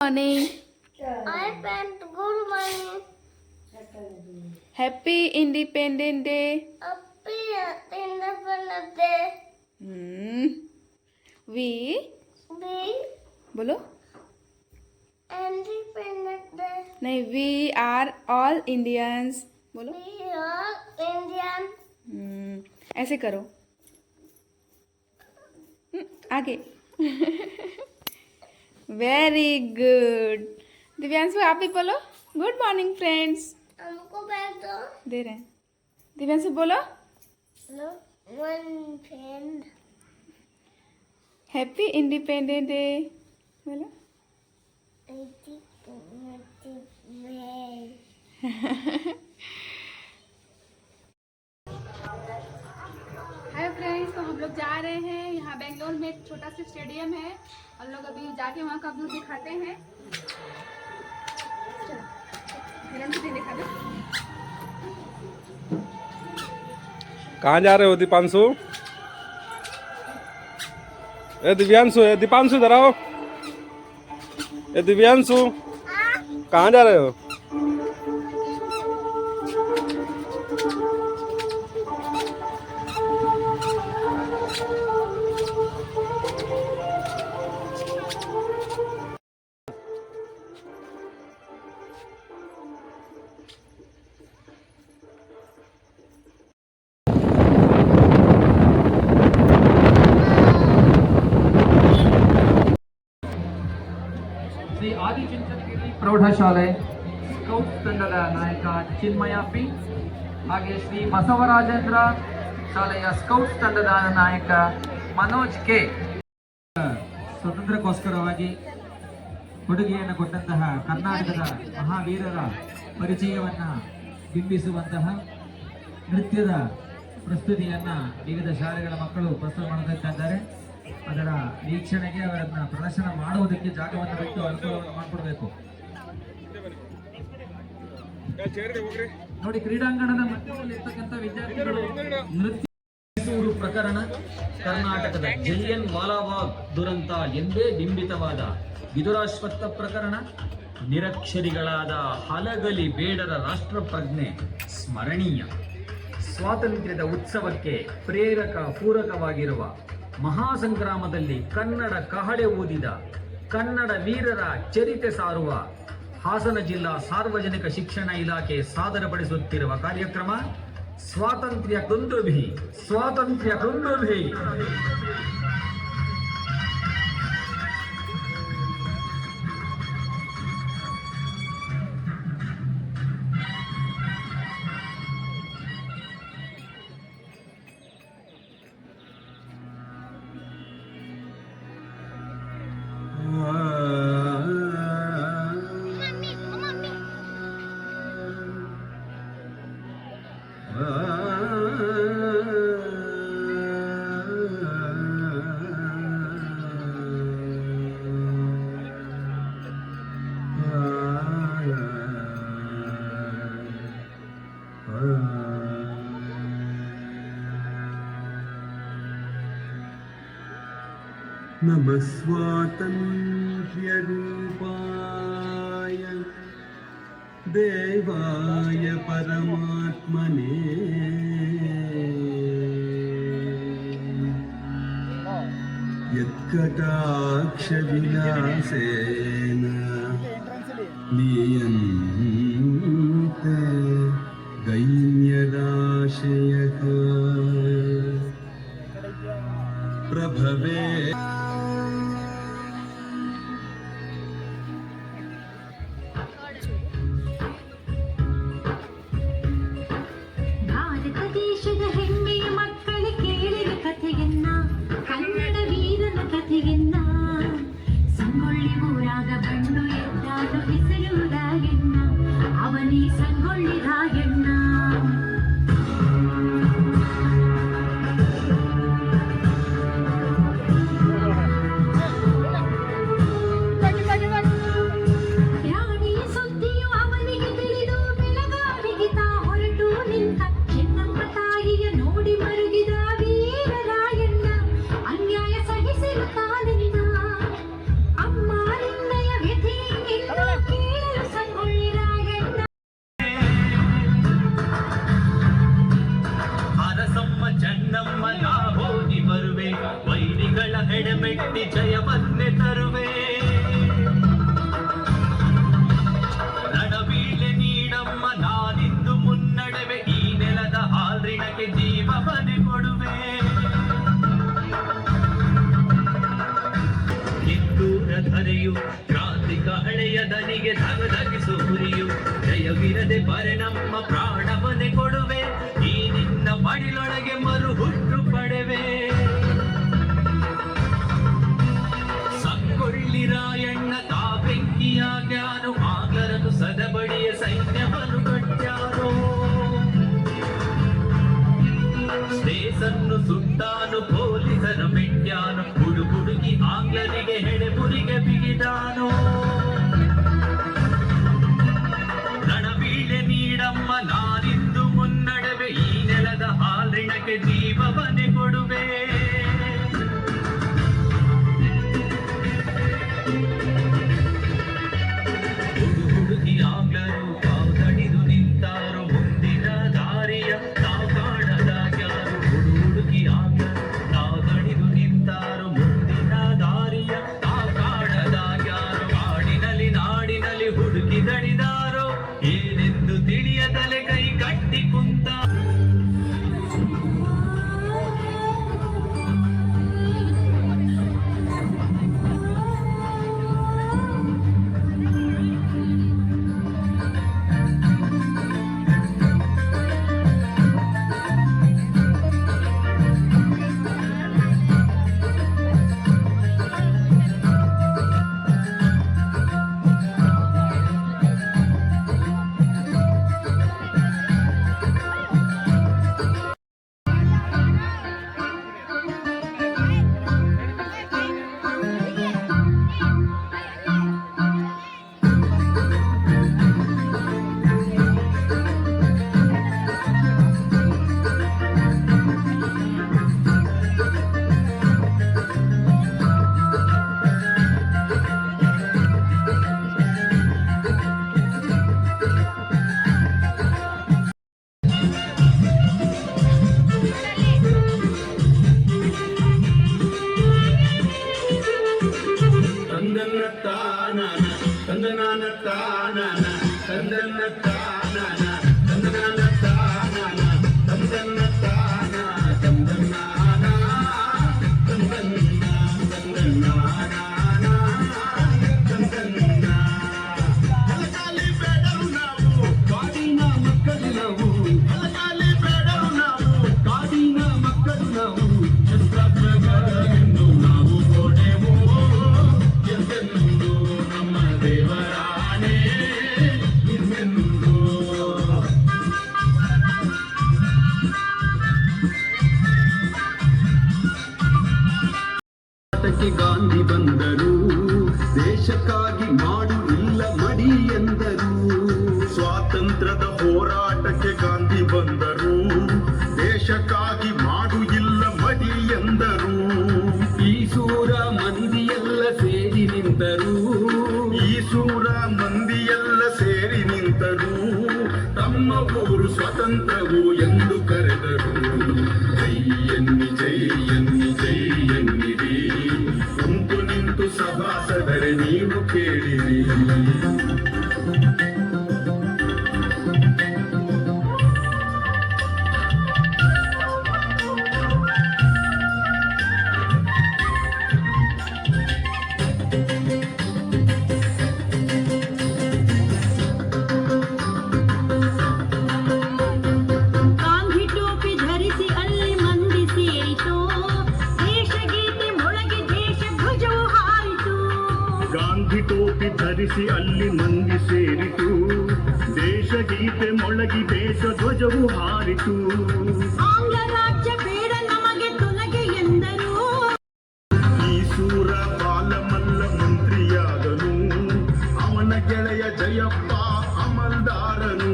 Morning. Good morning. Happy Independent Day. Happy Independence Day. We बोलो Independence Day. नहीं we are all Indians बोलो We are Indian. ऐसे करो आगे very good Divyanshu आप भी बोलो गुड मॉर्निंग फ्रेंड्स हमको बैठ दो. दे रहे हैं दिव्यांशु बोलो No, one friend. Happy independent day बोलो हाय फ्रेंड्स, तो हम लोग जा रहे हैं यहाँ बेंगलोर में एक छोटा सा स्टेडियम है और लोग अभी जाके वहाँ का व्यू दिखाते हैं. दिखा दो कहाँ जा रहे हो दीपांशु? ए दिव्यांशु, ए दीपांशु इधर आओ. ए दिव्यांशु कहाँ जा रहे हो? ಶ್ರೀ ಆದಿಚುಂಚನಗಿರಿ ಪ್ರೌಢಶಾಲೆ ಸ್ಕೌಟ್ ತಂಡದ ನಾಯಕ ಚಿನ್ಮಯ ಪಿ, ಹಾಗೆ ಶ್ರೀ ಬಸವರಾಜೇಂದ್ರ ಶಾಲೆಯ ಸ್ಕೌಟ್ ತಂಡದ ನಾಯಕ ಮನೋಜ್ ಕೆ. ಸ್ವತಂತ್ರಕ್ಕೋಸ್ಕರವಾಗಿ ಕೊಡುಗೆಯನ್ನು ಕೊಟ್ಟಂತಹ ಕರ್ನಾಟಕದ ಮಹಾವೀರರ ಪರಿಚಯವನ್ನ ಬಿಂಬಿಸುವಂತಹ ನೃತ್ಯದ ಪ್ರಸ್ತುತಿಯನ್ನ ವಿವಿಧ ಶಾಲೆಗಳ ಮಕ್ಕಳು ಪ್ರಸ್ತುತ ಮಾಡುತ್ತಿದ್ದಾರೆ. ಅದರ ವೀಕ್ಷಣೆಗೆ ಅವರನ್ನ ಪ್ರದರ್ಶನ ಮಾಡುವುದಕ್ಕೆ ಜಾಗವನ್ನು ಬಿಟ್ಟು ಅನುಕೂಲವನ್ನು ಮಾಡಿಕೊಡ್ಬೇಕು. ನೋಡಿ, ಕ್ರೀಡಾಂಗಣದ ಮಧ್ಯದಲ್ಲಿ ಇರ್ತಕ್ಕಂಥ ವಿದ್ಯಾರ್ಥಿಗಳು ನೃತ್ಯ ಪ್ರಕರಣ ಕರ್ನಾಟಕದ ಜಲಿಯನ್ ವಾಲಾಬಾಗ್ ದುರಂತ ಎಂದೇ ಬಿಂಬಿತವಾದ ವಿದುರಾಶ್ವತ್ಥ ಪ್ರಕರಣ, ನಿರಕ್ಷರಿಗಳಾದ ಹಲಗಲಿ ಬೇಡರ ರಾಷ್ಟ್ರಪ್ರಜ್ಞೆ ಸ್ಮರಣೀಯ, ಸ್ವಾತಂತ್ರ್ಯದ ಉತ್ಸವಕ್ಕೆ ಪ್ರೇರಕ ಪೂರಕವಾಗಿರುವ ಮಹಾಸಂಗ್ರಾಮದಲ್ಲಿ ಕನ್ನಡ ಕಹಳೆ ಊದಿದ ಕನ್ನಡ ವೀರರ ಚರಿತೆ ಸಾರುವ ಹಾಸನ ಜಿಲ್ಲಾ ಸಾರ್ವಜನಿಕ ಶಿಕ್ಷಣ ಇಲಾಖೆ ಸಾದರಪಡಿಸುತ್ತಿರುವ ಕಾರ್ಯಕ್ರಮ ಸ್ವಾತಂತ್ರ್ಯ ದುಂದುಭಿ, ಸ್ವಾತಂತ್ರ್ಯ ದುಂದುಭಿ. नमः स्वातन्त्र्यरूपाय देवाय परमात्मने यत्कटाक्षविलासेन लीयन्ते गैन्यराशयः प्रभवे ಅನ್ಯಾಯ ಸಹಿಸಿರುತ್ತಾನೆ ಅಮ್ಮ ನಿನ್ನಯ ವ್ಯಥೆ ಹಳೆಯ ದನಿಗೆ ಧಗಧಗಿಸು ಹುರಿಯು ಜಯವಿರದೆ ಬರೆ ನಮ್ಮ ಪ್ರಾಣವನ್ನೇ ಕೊಡುವೆ ಈ ನಿನ್ನ ಮಡಿಲೊಳಗೆ ಮರು ಹುಟ್ಟು ಪಡೆವೆ ಸಂಗೊಳ್ಳಿ ರಾಯಣ್ಣ ತಾ ಬೆಂಕಿಯಾಗ್ಯಾನು ಆಂಗ್ಲರನ್ನು ಸದಬಡಿಯ ಸೈನ್ಯವನ್ನು ಕಟ್ಟ್ಯಾರೋ ಸ್ಟೇಷನ್ನು ಸುಟ್ಟಾನು ಪೊಲೀಸರ ಮೆಟ್ಟ್ಯಾನು ಹುಡುಗಿ ಆಂಗ್ಲರಿಗೆ ಹೆಡೆಮುರಿಗೆ ಬಿಗಿದಾನು ರಣಬೀಳೆ ನೀಡಮ್ಮ ನಾನಿಂದು ಮುನ್ನಡವೆ ಈ ನೆಲದ ಹಾಲಿನಕ್ಕೆ ಜೀವವನ್ನೇ ಕೊಡುವೆ ಹುಡುಗಿ ಆಂಗ್ಲರು ಕಾವು ನಿಂತಾರು ಮುಂದಿನ ದಾರಿಯ ತಾವು ಕಾಣದಾಗ್ಯಾರು ಹುಡುಗಿ ಆಂಗ್ಲರು ತಾವು ತಣಿದು ನಿಂತಾರು ಮುಂದಿನ ದಾರಿಯ ತಾವು ಕಾಣದಾಗ್ಯಾರು ಕಾಡಿನಲ್ಲಿ ನಾಡಿನಲ್ಲಿ ಹುಡುಕಿ ದಣಿದಾರೋ ಏನೆಂದು ತಿಳಿಯದಲೆ ಕೈ ಕಟ್ಟಿ ಕುಂತ ಗಾಂಧಿ ಬಂದರು ದೇಶಕ್ಕಾಗಿ ಮಾಡು ಇಲ್ಲ ಮಡಿ ಎಂದರು ಸ್ವಾತಂತ್ರ್ಯದ ಹೋರಾಟಕ್ಕೆ ಗಾಂಧಿ ಬಂದರು ದೇಶಕ್ಕಾಗಿ ಮಾಡು ಇಲ್ಲ ಮಡಿ ಎಂದರು ಈ ಸೂರ ಮಂದಿಯೆಲ್ಲ ಸೇರಿ ನಿಂತರು ಈ ಸೂರ ಮಂದಿಯೆಲ್ಲ ಸೇರಿ ನಿಂತರು ತಮ್ಮ ಊರು ಸ್ವತಂತ್ರವು ಎಂದು ಕರೆದರು ಜೈ ಎನ್ನಿ ಜೈ ಎನ್ನಿ ಜೈ ಎನ್ನಿರಿ ಕುಂತು ನಿಂತು ಸಭಾಸದರೆ ನೀವು ಕೇಳಿರಿ ಗಾಂಧಿ ಟೋಪಿ ಧರಿಸಿ ಅಲ್ಲಿ ಮಂದಿ ಸೇರಿತು ದೇಶಗೀತೆ ಮೊಳಗಿ ದೇಶ ಧ್ವಜವು ಹಾರಿತು ಗಾಂಧಿ ಟೋಪಿ ಧರಿಸಿ ಅಲ್ಲಿ ಮಂದಿ ಸೇರಿತು ದೇಶಗೀತೆ ಮೊಳಗಿ ದೇಶ ಧ್ವಜವು ಹಾರಿತು ಆಂಗ್ಲ ರಾಜ್ಯ ಬೇಡ ನಮಗೆ ತೊಲಗೆ ಎಂದರು ಈ ಸೂರ ಬಾಲಮಲ್ಲ ಮಂತ್ರಿಯಾದನು ಅವನ ಗೆಳೆಯ ಜಯಪ್ಪ ಅಮಲ್ದಾರನು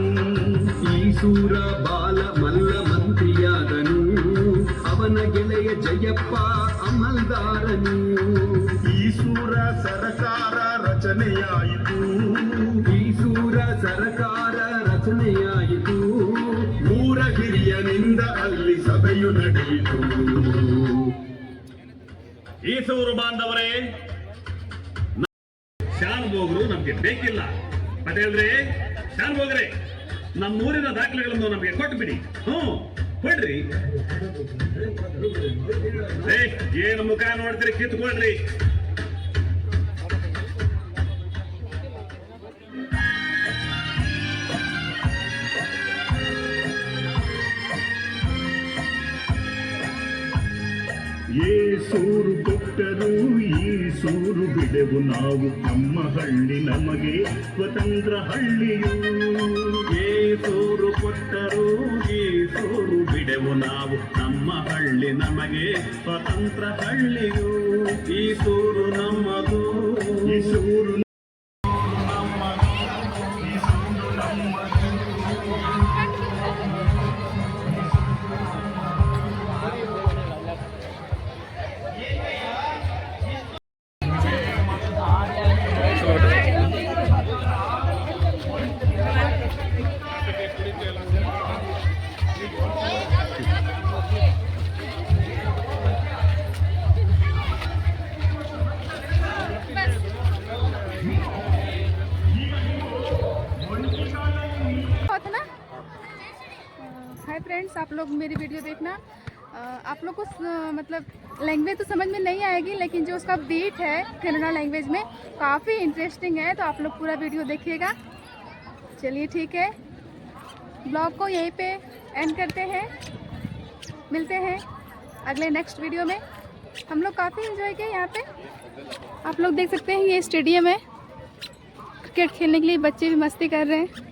ಈ ಸೂರ ಬಾಲ ಮಲ್ಲ ಮಂತ್ರಿಯಾದನು ಅವನ ಗೆಳೆಯ ಜಯಪ್ಪ ಅಮಲ್ದಾರನು ಈ ಸೂರ ಸರಕಾರ ರಚನೆಯಾಯಿತು ಈ ಸೂರ ಸರಕಾರ ರಚನೆಯಾಯಿತು ಮೂರ ಹಿರಿಯನಿಂದ ಅಲ್ಲಿ ಸಭೆಯು ನಡೆಯಿತು ಈ ಸೂರು ಬಾಂಧವರೇ ಶಾನುಭೋಗರು ನಮ್ಗೆ ಬೇಕಿಲ್ಲ ಪಟೇಲ್ರೇ ಶಾನುಭೋಗ್ರೆ ನಮ್ಮೂರಿನ ದಾಖಲೆಗಳನ್ನು ನಮಗೆ ಕೊಟ್ಟು ಬಿಡಿ ಕೊಡ್ರಿ ಏನು ಮುಖ ನೋಡ್ತೀರಿ ಕಿತ್ಕೊಳ್ರಿ ಸೂರು ಬಿಡೆವು ನಾವು ನಮ್ಮ ಹಳ್ಳಿ ನಮಗೆ ಸ್ವತಂತ್ರ ಹಳ್ಳಿಯು ಏ ಸೂರು ಕೊಟ್ಟರು ಈ ಸೂರು ಬಿಡೆವು ನಾವು ನಮ್ಮ ಹಳ್ಳಿ ನಮಗೆ ಸ್ವತಂತ್ರ ಹಳ್ಳಿಯು ಈ ಸೂರು ನಮ್ಮದು ಈ ಸೂರು हाय फ्रेंड्स, आप लोग मेरी वीडियो देखना। आप लोग को मतलब लैंग्वेज तो समझ में नहीं आएगी, लेकिन जो उसका बीट है कन्नड़ा लैंग्वेज में काफ़ी इंटरेस्टिंग है, तो आप लोग पूरा वीडियो देखिएगा। चलिए ठीक है, ब्लॉग को यहीं पे एंड करते हैं, मिलते हैं अगले नेक्स्ट वीडियो में। हम लोग काफ़ी एंजॉय किए यहाँ पे। आप लोग देख सकते हैं ये स्टेडियम है, क्रिकेट खेलने के लिए बच्चे भी मस्ती कर रहे हैं।